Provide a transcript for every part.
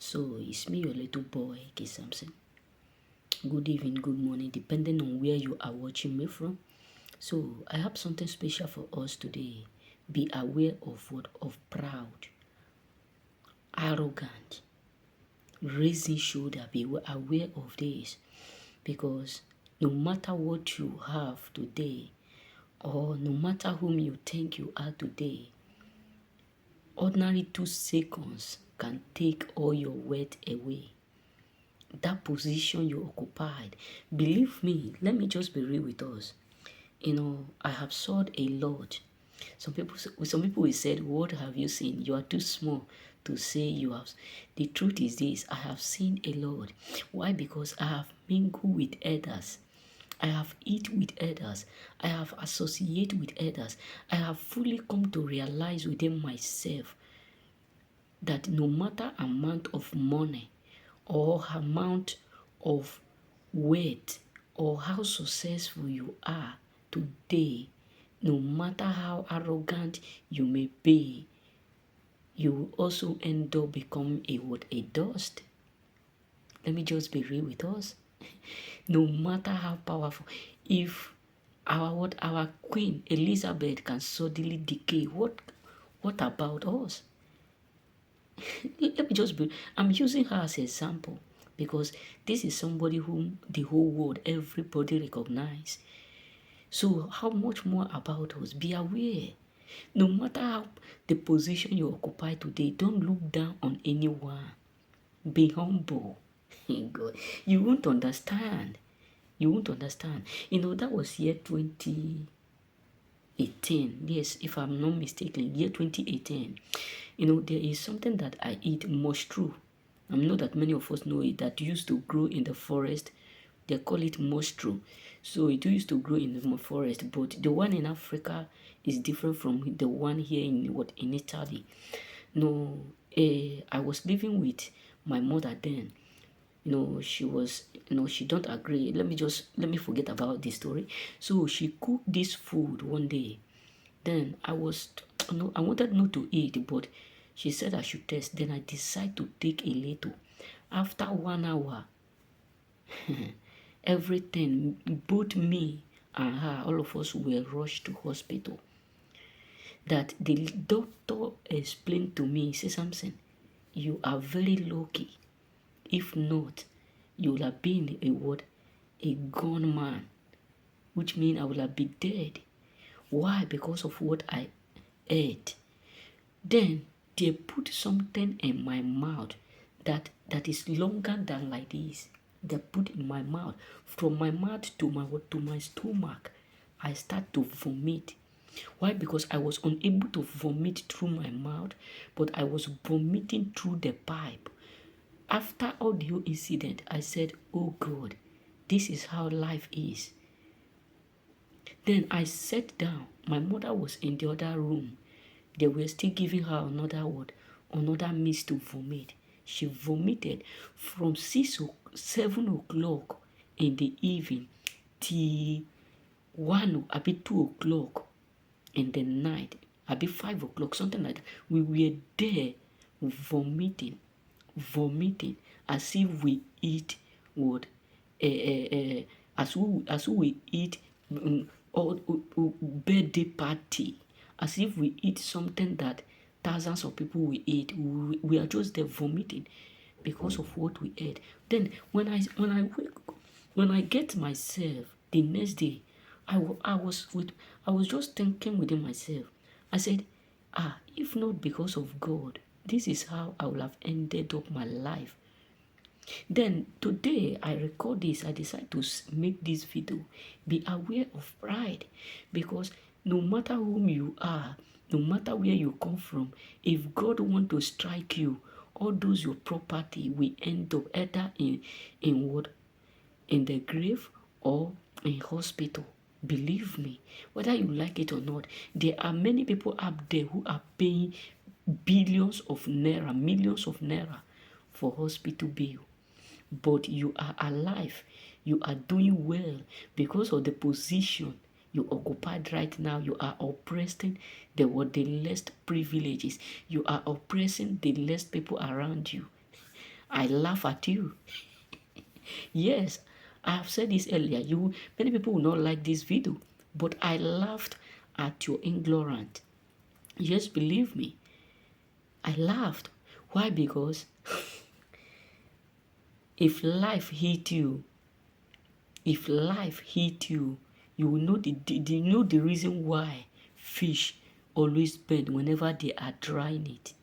So it's me, your little boy, K Samson. Good evening, good morning, depending on where you are watching me from. So I have something special for us today. Be aware of what? Of proud, arrogant, raising shoulder. Be aware of this, because no matter what you have today, or no matter whom you think you are today, ordinary 2 seconds can take all your worth away. That position you occupied, believe me, let me just be real with us. I have sought a lot. Some people will say, what have you seen? You are too small to say you have. The truth is this: I have seen a lot. Why? Because I have mingled with others. I have eat with others. I have associate with others. I have fully come to realize within myself that no matter amount of money or amount of weight or how successful you are today, no matter how arrogant you may be, you will also end up becoming a what? A dust. Let me just be real with us. No matter how powerful, if our Queen Elizabeth can suddenly decay, what about us? Let me just be, I'm using her as an example because this is somebody whom the whole world, everybody recognize. So how much more about us? Be aware. No matter how the position you occupy today, don't look down on anyone. Be humble. God, you won't understand. You won't understand. That was year 2018. Yes, if I'm not mistaken, year 2018. There is something that I eat, mushroom. I know that many of us know it, that used to grow in the forest. They call it mushroom. So it used to grow in the forest, but the one in Africa is different from the one here in Italy. No, I was living with my mother then. She was, she don't agree. Let me forget about this story. So she cooked this food one day. Then I was, I wanted not to eat, but she said I should test. Then I decided to take a little. After 1 hour, everything, both me and her, all of us were rushed to hospital. That the doctor explained to me, say Samson, you are very lucky. If not, you will have been a what? A gone man, which means I will have been dead. Why? Because of what I ate. Then they put something in my mouth that is longer than like this. They put in my mouth. From my mouth to my stomach, I start to vomit. Why? Because I was unable to vomit through my mouth, but I was vomiting through the pipe. After all the whole incident, I said, oh God, this is how life is. Then I sat down. My mother was in the other room. They were still giving her another mist to vomit. She vomited from 7 o'clock in the evening till 2 o'clock in the night, 5 o'clock, something like that. We were there vomiting as if we eat what, as we eat all birthday party, as if we eat something that thousands of people will eat. We are just there vomiting because of what we ate. Then when I get myself the next day, I was just thinking within myself. I said, if not because of God, this is how I would have ended up my life. Then today I record this. I decide to make this video. Be aware of pride, because no matter whom you are, no matter where you come from, if God want to strike you, all those your property will end up either in what, in the grave or in hospital. Believe me, whether you like it or not, there are many people out there who are paying billions of naira, millions of naira for hospital bill. But you are alive, you are doing well because of the position you occupied right now. You are oppressing the less privileges. You are oppressing the less people around you. I laugh at you. Yes, I have said this earlier. Many people will not like this video, but I laughed at your ignorance. Yes, believe me, I laughed. Why? Because if life hit you, if life hit you, you will know the reason why fish always bend whenever they are drying it.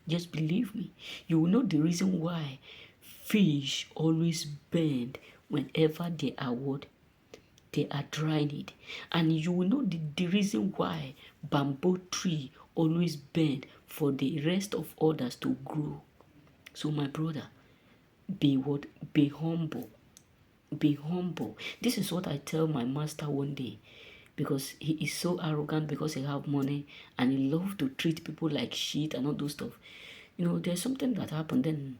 Just believe me. You will know the reason why fish always bend whenever they are what? They are drying it. And you will know the reason why bamboo tree always bend for the rest of others to grow. So my brother, be what? Be humble. Be humble. This is what I tell my master one day, because he is so arrogant because he have money and he love to treat people like shit and all those stuff. You know, there's something that happened then.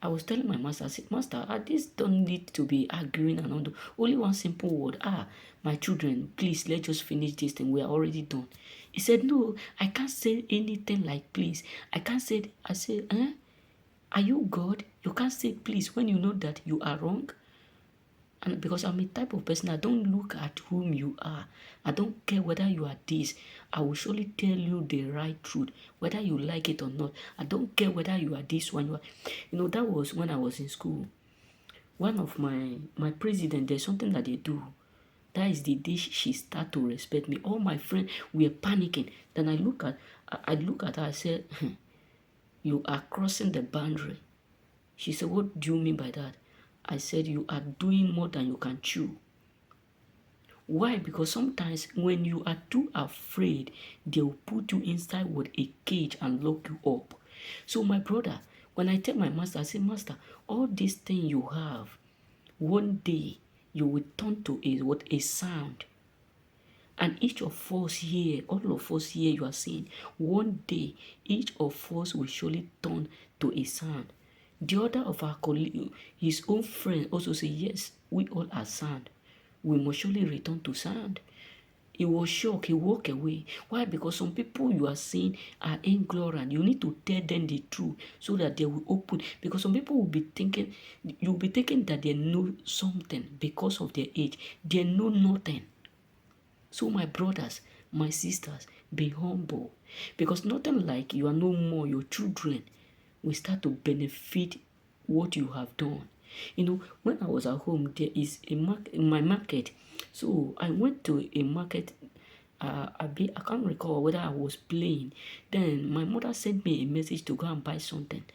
I was telling my master, I said, Master, this don't need to be arguing and all. Only one simple word. My children, please, let's just finish this thing. We are already done. He said, no, I can't say anything like please. I can't say, I said, are you God? You can't say please when you know that you are wrong. And because I'm a type of person, I don't look at whom you are. I don't care whether you are this. I will surely tell you the right truth, whether you like it or not. I don't care whether you are this one. That was when I was in school. One of my president, there's something that they do. That is the day she start to respect me. All my friends were panicking. Then I look at her, I said, you are crossing the boundary. She said, what do you mean by that? I said, you are doing more than you can chew. Why? Because sometimes when you are too afraid, they will put you inside with a cage and lock you up. So my brother, when I tell my master, I say, Master, all this thing you have, one day you will turn to a sound. And each of us here, all of us here, you are saying, one day each of us will surely turn to a sound. The other of our colleague, his own friend, also say, yes, we all are sand. We must surely return to sand. He was shocked. He walked away. Why? Because some people you are saying are ignorant. You need to tell them the truth so that they will open. Because some people will be thinking, you'll be thinking that they know something because of their age. They know nothing. So my brothers, my sisters, be humble. Because nothing like you are no more your children will start to benefit what you have done. When I was at home, there is a market in my market. So I went to a market. I can't recall whether I was playing. Then my mother sent me a message to go and buy something.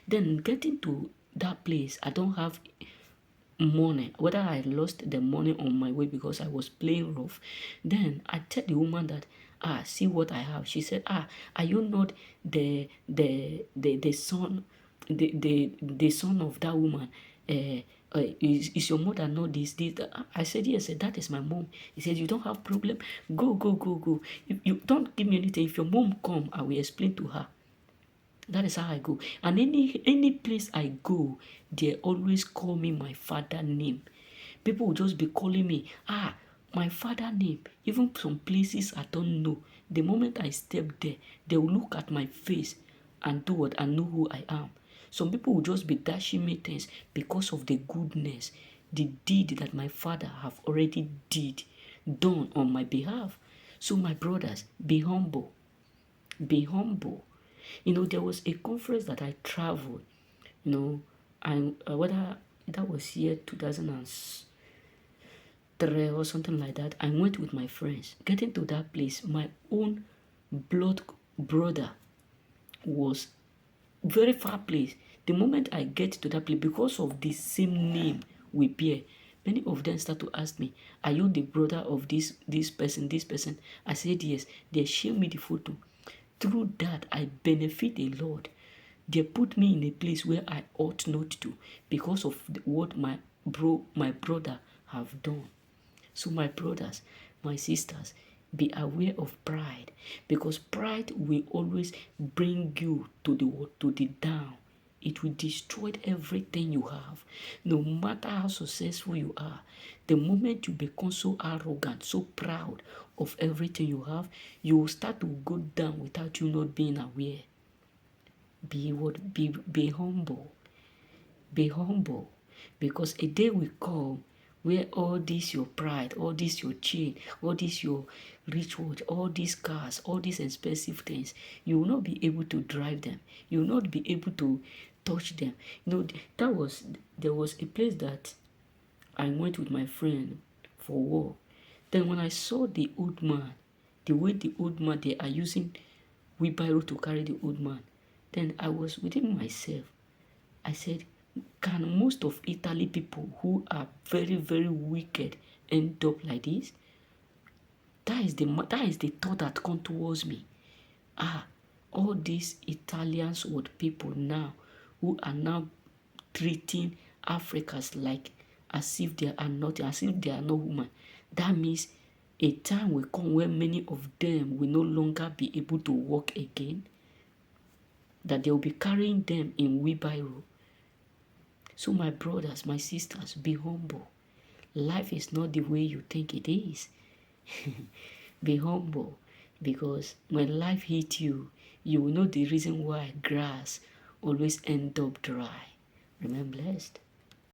Then getting to that place, I don't have money. Whether I lost the money on my way because I was playing rough. Then I tell the woman that, see what I have. She said, are you not the son, the son of that woman? Is your mother not this? I said, yes, that is my mom. He said, you don't have problem. Go. If you don't give me anything, if your mom come, I will explain to her. That is how I go. And any place I go, they always call me my father name. People will just be calling me, my father name. Even some places I don't know. The moment I step there, they will look at my face and do what I know who I am. Some people will just be dashing me things because of the goodness, the deed that my father have already done on my behalf. So my brothers, be humble. Be humble. There was a conference that I traveled, and whether that was year 2003 or something like that, I went with my friends. Getting to that place, my own blood brother was very far place. The moment I get to that place, because of the same name we bear, many of them start to ask me, are you the brother of this person, this person? I said, yes. They share me the photo. Through that, I benefit a lot. They put me in a place where I ought not to because of what my brother have done. So my brothers, my sisters, be aware of pride, because pride will always bring you to the down. It will destroy everything you have. No matter how successful you are, the moment you become so arrogant, so proud of everything you have, you will start to go down without you not being aware. Be humble. Be humble, because a day will come where all this your pride, all this your chain, all this your rich watch, all these cars, all these expensive things, you will not be able to drive them. You will not be able to touch them. You know, there was a place that I went with my friend for work. Then when I saw the old man, the way the old man, they are using wheelbarrow to carry the old man, then I was within myself. I said, can most of Italy people who are very, very wicked end up like this? That is the thought that come towards me. All these Italians with people now who are now treating Africans like as if they are not, as if they are no human. That means a time will come where many of them will no longer be able to walk again, that they will be carrying them in wheelbarrow. So my brothers, my sisters, be humble. Life is not the way you think it is. Be humble, because when life hits you, you will know the reason why grass always end up dry. Remain blessed.